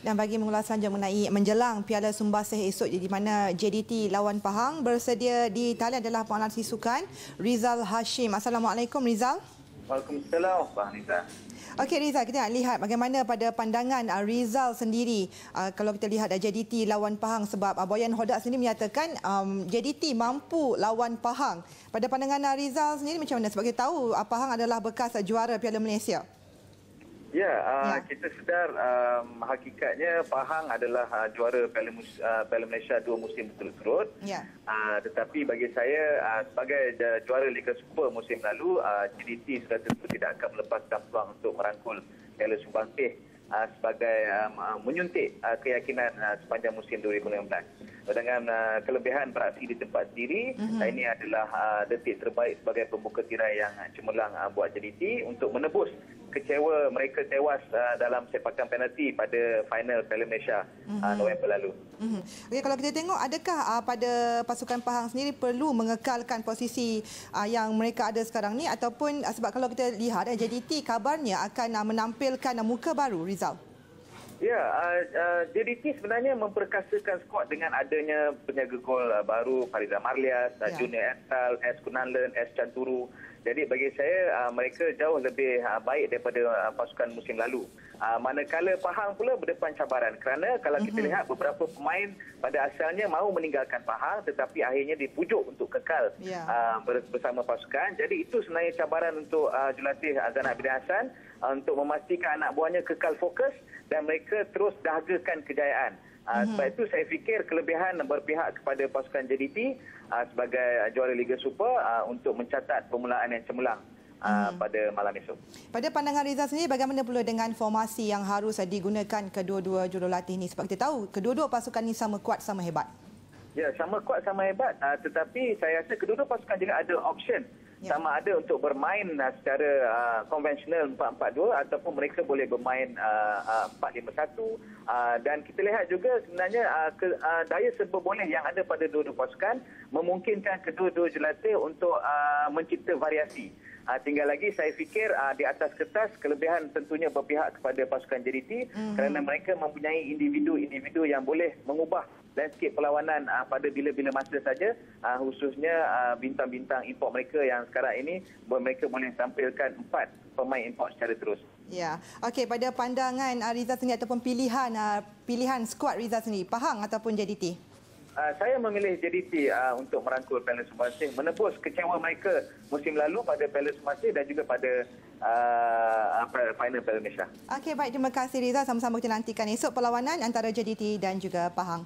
Dan bagi mengulas saja mengenai menjelang Piala Sumbaksih esok di mana JDT lawan Pahang, bersedia di talian adalah penganalisis sukan Rizal Hashim. Assalamualaikum Rizal. Waalaikumsalam Pak Nisa. Okey Rizal, kita nak lihat bagaimana pada pandangan Rizal sendiri kalau kita lihat JDT lawan Pahang, sebab Boyan Hodak sendiri menyatakan JDT mampu lawan Pahang. Pada pandangan Rizal sendiri macam mana? Sebab kita tahu Pahang adalah bekas juara Piala Malaysia. Ya, kita sedar hakikatnya Pahang adalah juara Piala Malaysia 2 musim berturut-turut. Ya. Tetapi bagi saya sebagai juara Liga Super musim lalu, JDT sudah tentu tidak akan melepaskan peluang untuk merangkul Piala Sumbaksih sebagai menyuntik keyakinan sepanjang musim 2016. Dengan kelebihan beraksi di tempat sendiri, ini adalah detik terbaik sebagai pembuka tirai yang cemerlang buat JDT untuk menebus kecewa mereka tewas dalam sepakan penalti pada final Piala Malaysia November lalu. Okay, kalau kita tengok, adakah pada pasukan Pahang sendiri perlu mengekalkan posisi yang mereka ada sekarang ni, ataupun sebab kalau kita lihat JDT kabarnya akan menampilkan muka baru, Rizal? Ya, JDT sebenarnya memperkasakan skuad dengan adanya penjaga gol baru Farizal Marlias, Junior Estal, S. Kunanlen, S. Chanturu. Jadi bagi saya mereka jauh lebih baik daripada pasukan musim lalu. Manakala Pahang pula berdepan cabaran, kerana kalau kita lihat beberapa pemain pada asalnya mahu meninggalkan Pahang tetapi akhirnya dipujuk untuk kekal bersama pasukan. Jadi itu sebenarnya cabaran untuk jurulatih Zana bin Hassan untuk memastikan anak buahnya kekal fokus dan mereka terus dahagakan kejayaan. Sebab itu saya fikir kelebihan berpihak kepada pasukan JDT sebagai juara Liga Super untuk mencatat permulaan yang cemerlang pada malam esok. Pada pandangan Rizal sendiri, bagaimana pula dengan formasi yang harus digunakan kedua-dua jurulatih ini? Sebab kita tahu kedua-dua pasukan ini sama kuat, sama hebat. Ya, sama kuat, sama hebat. Tetapi saya rasa kedua-dua pasukan juga ada option. Sama ada untuk bermain secara konvensional 4-4-2 ataupun mereka boleh bermain 4-5-1. Dan kita lihat juga sebenarnya daya serba boleh yang ada pada dua-dua pasukan memungkinkan kedua-dua jurulatih untuk mencipta variasi. Tinggal lagi saya fikir di atas kertas kelebihan tentunya berpihak kepada pasukan JDT kerana mereka mempunyai individu-individu yang boleh mengubah landscape perlawanan pada bila-bila masa saja, khususnya bintang-bintang import mereka yang sekarang ini mereka boleh tampilkan 4 pemain import secara terus. Ya, okey, pada pandangan Rizal sendiri ataupun pilihan skuad Rizal sendiri, Pahang ataupun JDT? Saya memilih JDT untuk merangkul Piala Sumbaksih, menebus kecewa mereka musim lalu pada Piala Sumbaksih dan juga pada final Piala Malaysia. Okey, baik, terima kasih Rizal. Sama-sama kita nantikan esok perlawanan antara JDT dan juga Pahang.